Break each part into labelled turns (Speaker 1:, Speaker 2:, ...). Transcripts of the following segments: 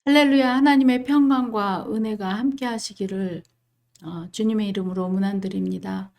Speaker 1: 할렐루야. 하나님의 평강과 은혜가 함께 하시기를 주님의 이름으로 문안드립니다.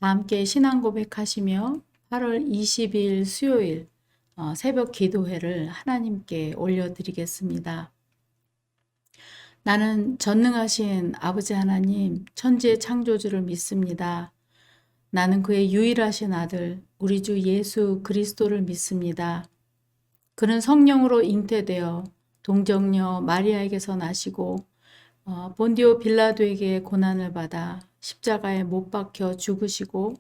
Speaker 1: 다 함께 신앙 고백하시며 8월 20일 수요일 새벽 기도회를 하나님께 올려드리겠습니다. 나는 전능하신 아버지 하나님 천지의 창조주를 믿습니다. 나는 그의 유일하신 아들 우리 주 예수 그리스도를 믿습니다. 그는 성령으로 잉태되어 동정녀 마리아에게서 나시고 본디오 빌라도에게 고난을 받아 십자가에 못 박혀 죽으시고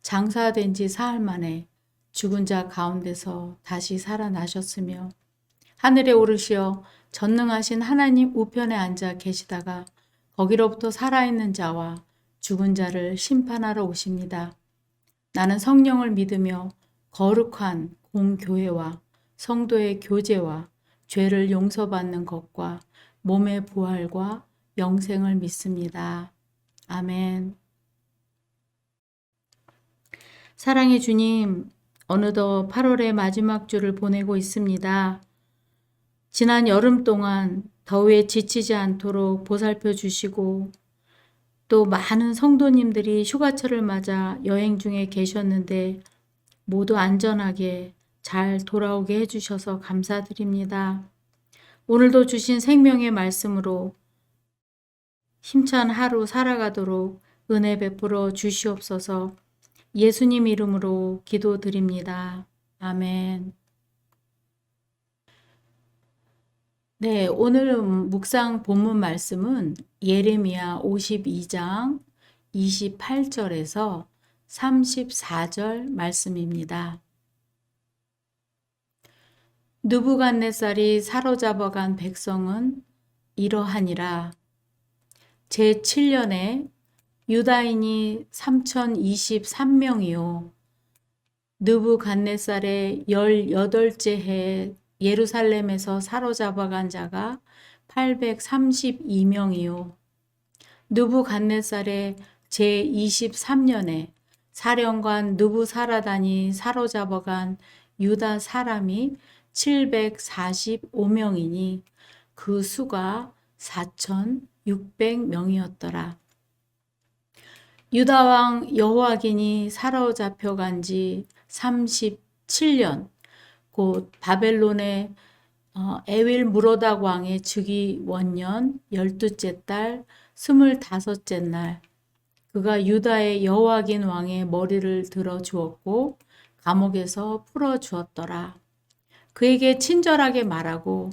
Speaker 1: 장사된 지 사흘 만에 죽은 자 가운데서 다시 살아나셨으며 하늘에 오르시어 전능하신 하나님 우편에 앉아 계시다가 거기로부터 살아있는 자와 죽은 자를 심판하러 오십니다. 나는 성령을 믿으며 거룩한 공교회와 성도의 교제와 죄를 용서받는 것과 몸의 부활과 영생을 믿습니다. 아멘. 사랑의 주님, 어느덧 8월의 마지막 주를 보내고 있습니다. 지난 여름 동안 더위에 지치지 않도록 보살펴 주시고 또 많은 성도님들이 휴가철을 맞아 여행 중에 계셨는데 모두 안전하게 잘 돌아오게 해주셔서 감사드립니다. 오늘도 주신 생명의 말씀으로 힘찬 하루 살아가도록 은혜 베풀어 주시옵소서. 예수님 이름으로 기도드립니다. 아멘. 네, 오늘 묵상 본문 말씀은 예레미야 52장 28절에서 34절 말씀입니다. 느부갓네살이 사로잡아간 백성은 이러하니라. 제7년에 유다인이 3023명이요. 느부갓네살의 18째 해에 예루살렘에서 사로잡아간 자가 832명이요. 느부갓네살의 제23년에 사령관 느부사라단이 사로잡아간 유다 사람이 745명이니 그 수가 4600명이었더라. 유다왕 여호아긴이 사로잡혀간 지 37년, 곧 바벨론의 에윌 무로닥 왕의 즉위 원년 12째 달 25째 날 그가 유다의 여호아긴 왕의 머리를 들어 주었고 감옥에서 풀어 주었더라. 그에게 친절하게 말하고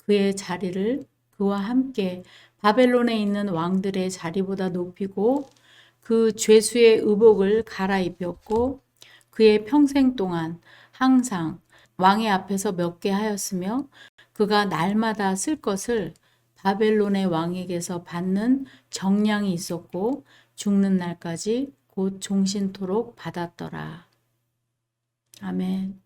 Speaker 1: 그의 자리를 그와 함께 바벨론에 있는 왕들의 자리보다 높이고 그 죄수의 의복을 갈아입혔고 그의 평생 동안 항상 왕의 앞에서 먹게 하였으며 그가 날마다 쓸 것을 바벨론의 왕에게서 받는 정량이 있었고 죽는 날까지 곧 종신토록 받았더라. 아멘.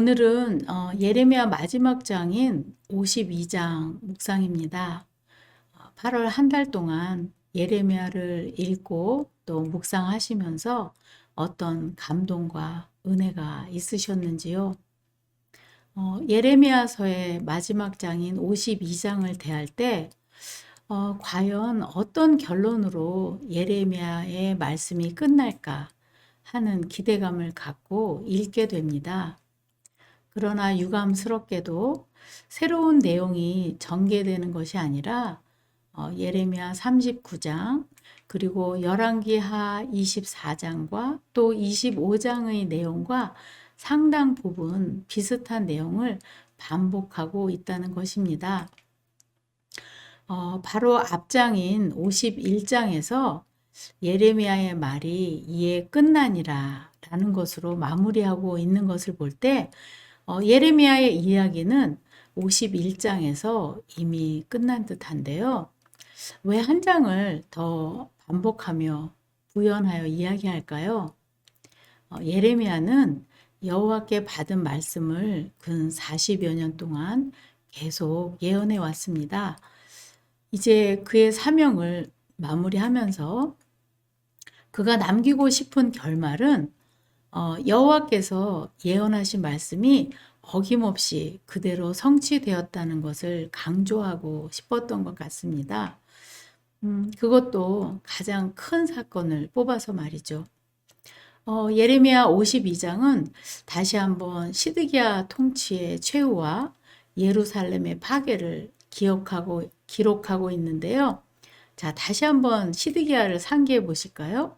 Speaker 1: 오늘은 예레미야 마지막 장인 52장 묵상입니다. 8월 한 달 동안 예레미야를 읽고 또 묵상하시면서 어떤 감동과 은혜가 있으셨는지요? 예레미야서의 마지막 장인 52장을 대할 때 과연 어떤 결론으로 예레미야의 말씀이 끝날까 하는 기대감을 갖고 읽게 됩니다. 그러나 유감스럽게도 새로운 내용이 전개되는 것이 아니라 예레미야 39장 그리고 열왕기하 24장과 또 25장의 내용과 상당 부분 비슷한 내용을 반복하고 있다는 것입니다. 바로 앞장인 51장에서 예레미야의 말이 이에 끝나니라 라는 것으로 마무리하고 있는 것을 볼 때 예레미야의 이야기는 51장에서 이미 끝난 듯한데요. 왜 한 장을 더 반복하며 부연하여 이야기할까요? 예레미야는 여호와께 받은 말씀을 근 40여 년 동안 계속 예언해 왔습니다. 이제 그의 사명을 마무리하면서 그가 남기고 싶은 결말은 여호와께서 예언하신 말씀이 어김없이 그대로 성취되었다는 것을 강조하고 싶었던 것 같습니다. 그것도 가장 큰 사건을 뽑아서 말이죠. 예레미야 52장은 다시 한번 시드기야 통치의 최후와 예루살렘의 파괴를 기록하고 있는데요. 자, 다시 한번 시드기야를 상기해 보실까요?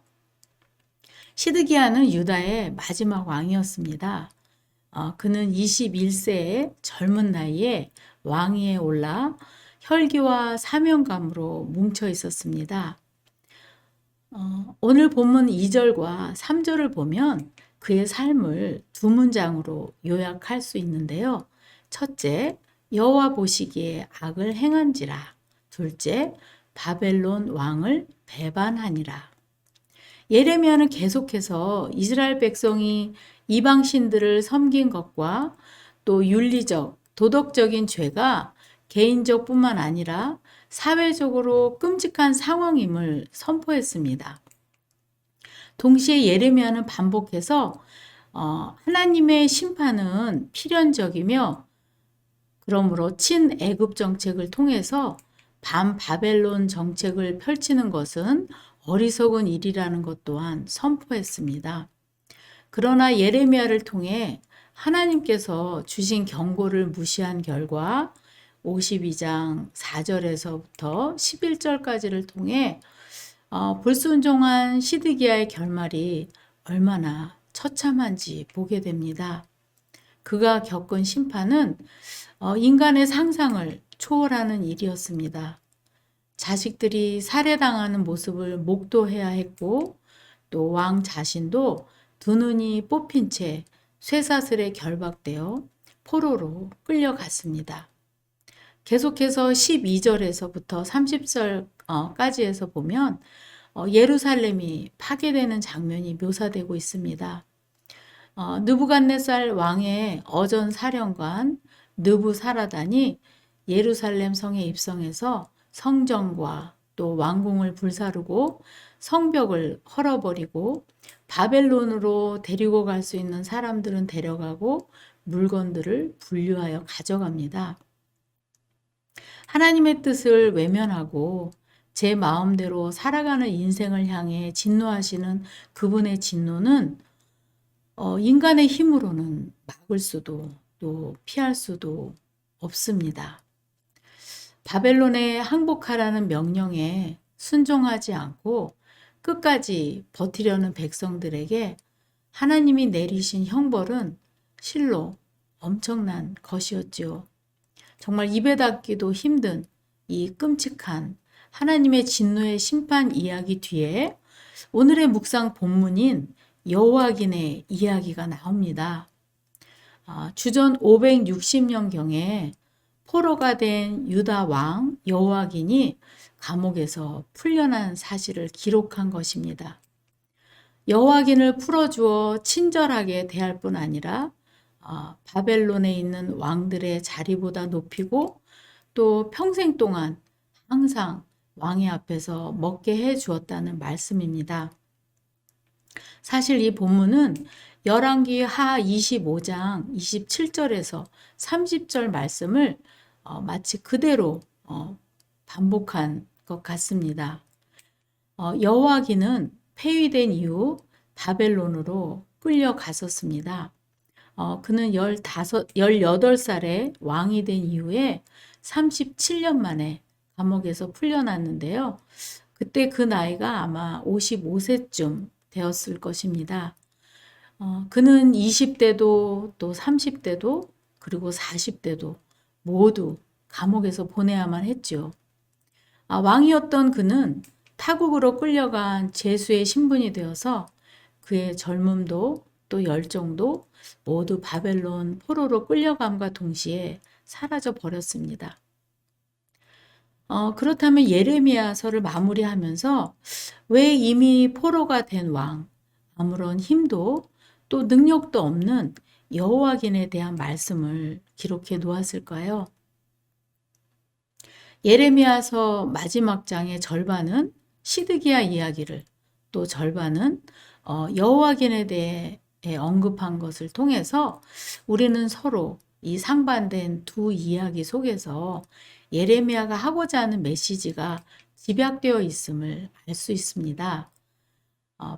Speaker 1: 시드기야는 유다의 마지막 왕이었습니다. 그는 21세의 젊은 나이에 왕위에 올라 혈기와 사명감으로 뭉쳐 있었습니다. 오늘 본문 2절과 3절을 보면 그의 삶을 두 문장으로 요약할 수 있는데요. 첫째, 여호와 보시기에 악을 행한지라. 둘째, 바벨론 왕을 배반하니라. 예레미야는 계속해서 이스라엘 백성이 이방신들을 섬긴 것과 또 윤리적, 도덕적인 죄가 개인적뿐만 아니라 사회적으로 끔찍한 상황임을 선포했습니다. 동시에 예레미야는 반복해서 하나님의 심판은 필연적이며 그러므로 친애굽 정책을 통해서 반바벨론 정책을 펼치는 것은 어리석은 일이라는 것 또한 선포했습니다. 그러나 예레미야를 통해 하나님께서 주신 경고를 무시한 결과 52장 4절에서부터 11절까지를 통해 불순종한 시드기야의 결말이 얼마나 처참한지 보게 됩니다. 그가 겪은 심판은 인간의 상상을 초월하는 일이었습니다. 자식들이 살해당하는 모습을 목도해야 했고 또 왕 자신도 두 눈이 뽑힌 채 쇠사슬에 결박되어 포로로 끌려갔습니다. 계속해서 12절에서부터 30절까지 해서 보면 예루살렘이 파괴되는 장면이 묘사되고 있습니다. 느부갓네살 왕의 어전 사령관 느부사라단이 예루살렘 성에 입성해서 성전과 또 왕궁을 불사르고 성벽을 헐어버리고 바벨론으로 데리고 갈 수 있는 사람들은 데려가고 물건들을 분류하여 가져갑니다. 하나님의 뜻을 외면하고 제 마음대로 살아가는 인생을 향해 진노하시는 그분의 진노는 인간의 힘으로는 막을 수도 또 피할 수도 없습니다. 바벨론에 항복하라는 명령에 순종하지 않고 끝까지 버티려는 백성들에게 하나님이 내리신 형벌은 실로 엄청난 것이었지요. 정말 입에 닿기도 힘든 이 끔찍한 하나님의 진노의 심판 이야기 뒤에 오늘의 묵상 본문인 여호와긴의 이야기가 나옵니다. 주전 560년경에 포로가 된 유다 왕 여호와긴이 감옥에서 풀려난 사실을 기록한 것입니다. 여호와긴을 풀어주어 친절하게 대할 뿐 아니라 바벨론에 있는 왕들의 자리보다 높이고 또 평생 동안 항상 왕의 앞에서 먹게 해 주었다는 말씀입니다. 사실 이 본문은 열왕기 하 25장 27절에서 30절 말씀을 마치 그대로 반복한 것 같습니다. 여호와기는 폐위된 이후 바벨론으로 끌려갔었습니다. 그는 18살에 왕이 된 이후에 37년 만에 감옥에서 풀려났는데요. 그때 그 나이가 아마 55세쯤 되었을 것입니다. 그는 20대도 또 30대도 그리고 40대도 모두 감옥에서 보내야만 했죠. 왕이었던 그는 타국으로 끌려간 제수의 신분이 되어서 그의 젊음도 또 열정도 모두 바벨론 포로로 끌려감과 동시에 사라져 버렸습니다. 그렇다면 예레미야서를 마무리하면서 왜 이미 포로가 된 왕, 아무런 힘도 또 능력도 없는 여호와긴에 대한 말씀을 기록해 놓았을까요? 예레미야서 마지막 장의 절반은 시드기야 이야기를, 또 절반은 여호와긴에 대해 언급한 것을 통해서 우리는 서로 이 상반된 두 이야기 속에서 예레미야가 하고자 하는 메시지가 집약되어 있음을 알 수 있습니다.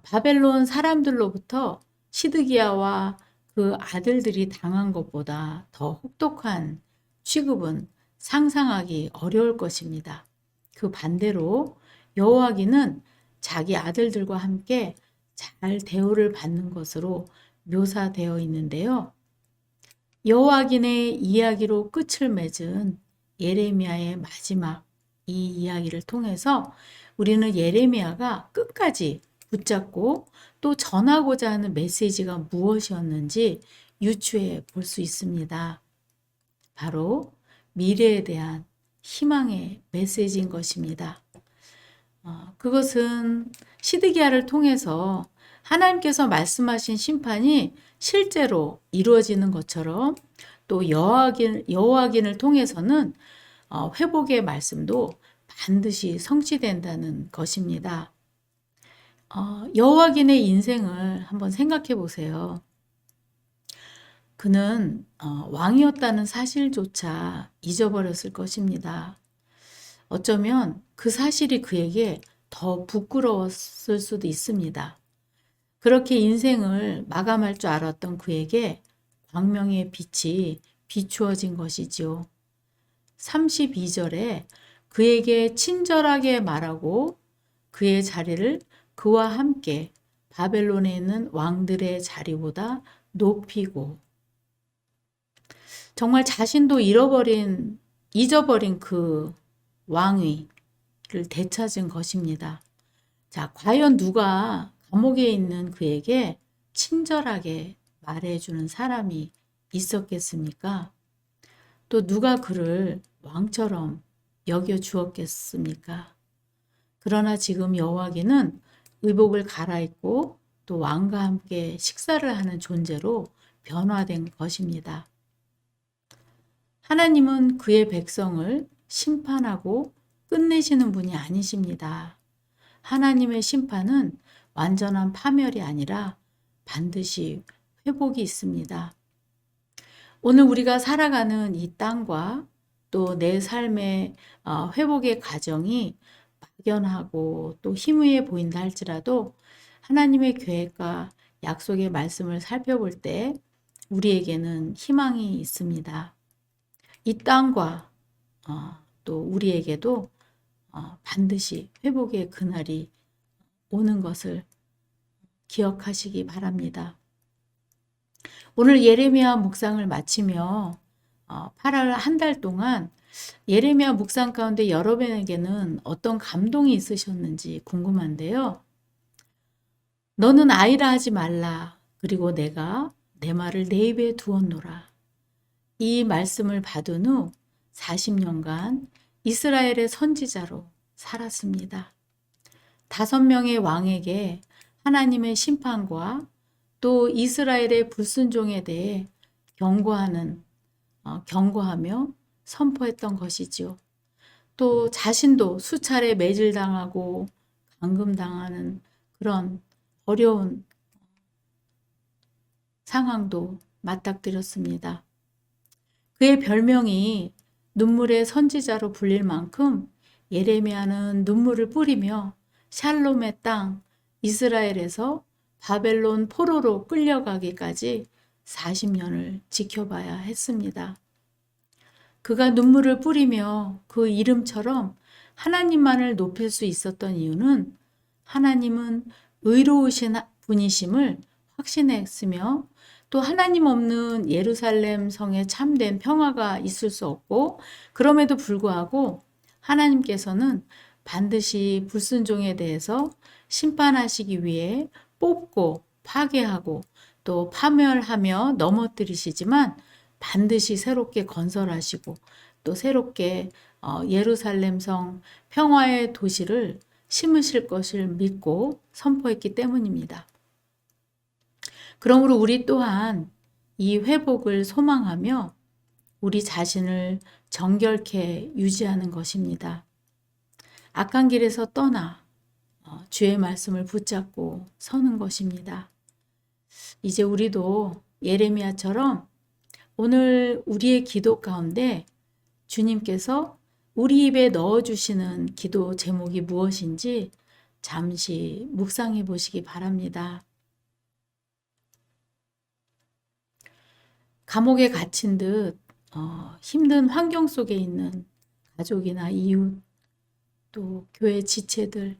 Speaker 1: 바벨론 사람들로부터 시드기야와 그 아들들이 당한 것보다 더 혹독한 취급은 상상하기 어려울 것입니다. 그 반대로 여호와기는 자기 아들들과 함께 잘 대우를 받는 것으로 묘사되어 있는데요. 여호와긴의 이야기로 끝을 맺은 예레미야의 마지막 이 이야기를 통해서 우리는 예레미야가 끝까지 붙잡고 또 전하고자 하는 메시지가 무엇이었는지 유추해 볼 수 있습니다. 바로 미래에 대한 희망의 메시지인 것입니다. 그것은 시드기야를 통해서 하나님께서 말씀하신 심판이 실제로 이루어지는 것처럼 또 여호와긴을 통해서는 회복의 말씀도 반드시 성취된다는 것입니다. 여호와긴의 인생을 한번 생각해 보세요. 그는 왕이었다는 사실조차 잊어버렸을 것입니다. 어쩌면 그 사실이 그에게 더 부끄러웠을 수도 있습니다. 그렇게 인생을 마감할 줄 알았던 그에게 광명의 빛이 비추어진 것이지요. 32절에 그에게 친절하게 말하고 그의 자리를 그와 함께 바벨론에 있는 왕들의 자리보다 높이고, 정말 자신도 잊어버린 그 왕위를 되찾은 것입니다. 자, 과연 누가 감옥에 있는 그에게 친절하게 말해주는 사람이 있었겠습니까? 또 누가 그를 왕처럼 여겨 주었겠습니까? 그러나 지금 여호와기는 의복을 갈아입고 또 왕과 함께 식사를 하는 존재로 변화된 것입니다. 하나님은 그의 백성을 심판하고 끝내시는 분이 아니십니다. 하나님의 심판은 완전한 파멸이 아니라 반드시 회복이 있습니다. 오늘 우리가 살아가는 이 땅과 또 내 삶의 회복의 과정이 막연하고 또 희미해 보인다 할지라도 하나님의 계획과 약속의 말씀을 살펴볼 때 우리에게는 희망이 있습니다. 이 땅과 또 우리에게도 반드시 회복의 그날이 오는 것을 기억하시기 바랍니다. 오늘 예레미야 묵상을 마치며 8월 한 달 동안 예레미야 묵상 가운데 여러분에게는 어떤 감동이 있으셨는지 궁금한데요. 너는 아이라 하지 말라. 그리고 내가 내 말을 내 입에 두었노라. 이 말씀을 받은 후 40년간 이스라엘의 선지자로 살았습니다. 5명의 왕에게 하나님의 심판과 또 이스라엘의 불순종에 대해 경고하며 선포했던 것이지요. 또 자신도 수차례 매질당하고 감금당하는 그런 어려운 상황도 맞닥뜨렸습니다. 그의 별명이 눈물의 선지자로 불릴 만큼 예레미야는 눈물을 뿌리며 샬롬의 땅 이스라엘에서 바벨론 포로로 끌려가기까지 40년을 지켜봐야 했습니다. 그가 눈물을 뿌리며 그 이름처럼 하나님만을 높일 수 있었던 이유는 하나님은 의로우신 분이심을 확신했으며 또 하나님 없는 예루살렘 성에 참된 평화가 있을 수 없고 그럼에도 불구하고 하나님께서는 반드시 불순종에 대해서 심판하시기 위해 뽑고 파괴하고 또 파멸하며 넘어뜨리시지만 반드시 새롭게 건설하시고 또 새롭게 예루살렘 성 평화의 도시를 심으실 것을 믿고 선포했기 때문입니다. 그러므로 우리 또한 이 회복을 소망하며 우리 자신을 정결케 유지하는 것입니다. 악한 길에서 떠나 주의 말씀을 붙잡고 서는 것입니다. 이제 우리도 예레미야처럼 오늘 우리의 기도 가운데 주님께서 우리 입에 넣어주시는 기도 제목이 무엇인지 잠시 묵상해 보시기 바랍니다. 감옥에 갇힌 듯 힘든 환경 속에 있는 가족이나 이웃, 또 교회 지체들,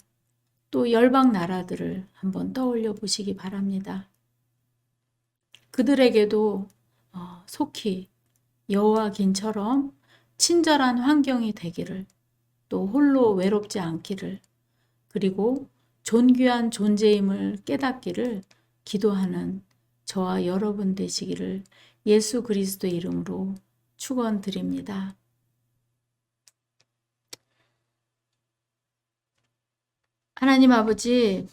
Speaker 1: 또 열방 나라들을 한번 떠올려 보시기 바랍니다. 그들에게도 속히 여호와긴처럼 친절한 환경이 되기를, 또 홀로 외롭지 않기를, 그리고 존귀한 존재임을 깨닫기를 기도하는 저와 여러분 되시기를 예수 그리스도의 이름으로 축원드립니다. 하나님 아버지,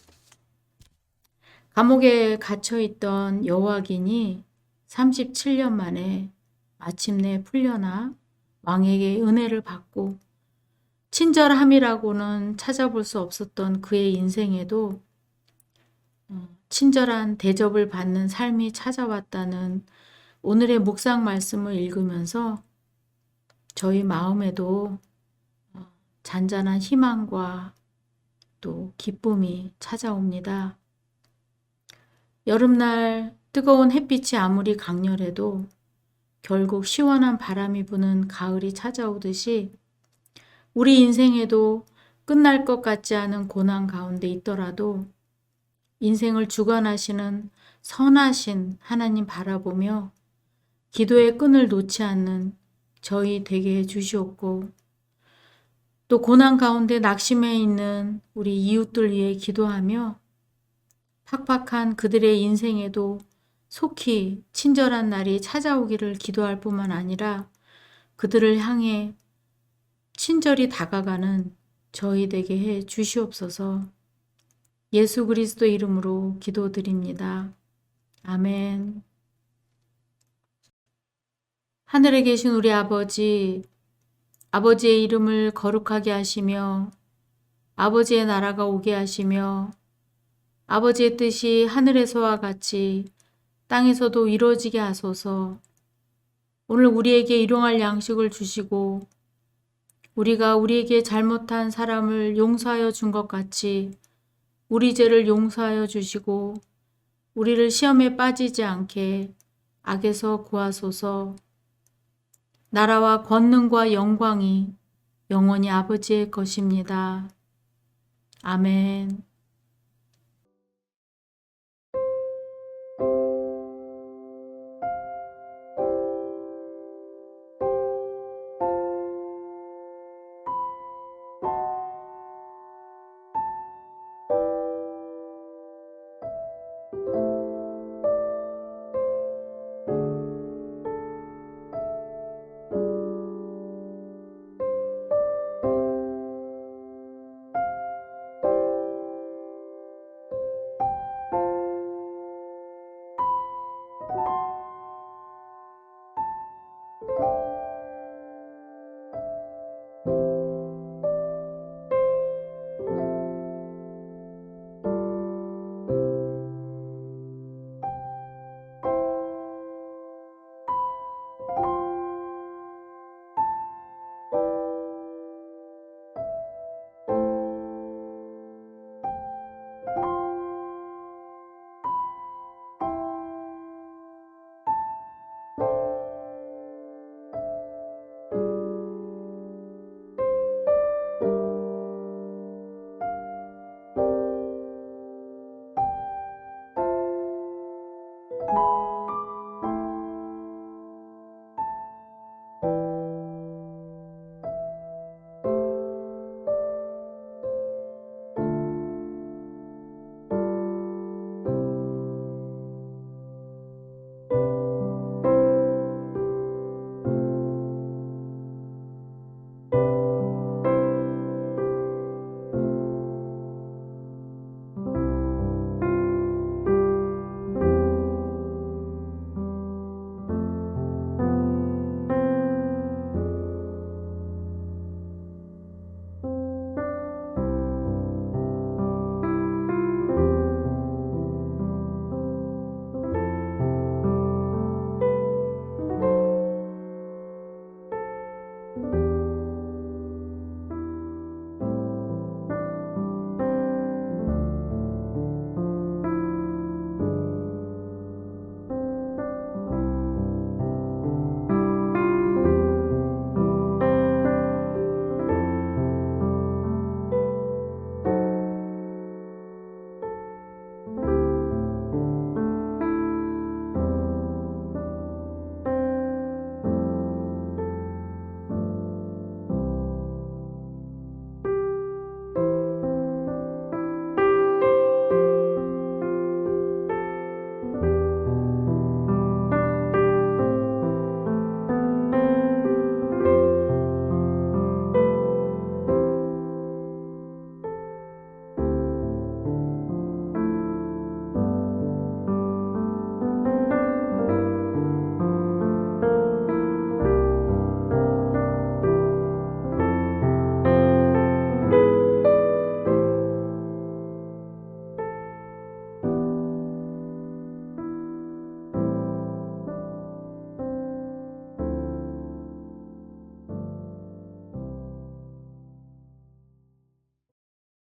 Speaker 1: 감옥에 갇혀있던 여호와긴이 37년 만에 마침내 풀려나 왕에게 은혜를 받고 친절함이라고는 찾아볼 수 없었던 그의 인생에도 친절한 대접을 받는 삶이 찾아왔다는 오늘의 묵상 말씀을 읽으면서 저희 마음에도 잔잔한 희망과 또 기쁨이 찾아옵니다. 여름날 뜨거운 햇빛이 아무리 강렬해도 결국 시원한 바람이 부는 가을이 찾아오듯이 우리 인생에도 끝날 것 같지 않은 고난 가운데 있더라도 인생을 주관하시는 선하신 하나님 바라보며 기도의 끈을 놓지 않는 저희 되게 해주시옵고 또 고난 가운데 낙심해 있는 우리 이웃들 위해 기도하며 팍팍한 그들의 인생에도 속히 친절한 날이 찾아오기를 기도할 뿐만 아니라 그들을 향해 친절히 다가가는 저희 되게 해 주시옵소서. 예수 그리스도 이름으로 기도드립니다. 아멘. 하늘에 계신 우리 아버지, 아버지의 이름을 거룩하게 하시며 아버지의 나라가 오게 하시며 아버지의 뜻이 하늘에서와 같이 땅에서도 이루어지게 하소서. 오늘 우리에게 일용할 양식을 주시고 우리가 우리에게 잘못한 사람을 용서하여 준 것 같이 우리 죄를 용서하여 주시고 우리를 시험에 빠지지 않게 악에서 구하소서. 나라와 권능과 영광이 영원히 아버지의 것입니다. 아멘.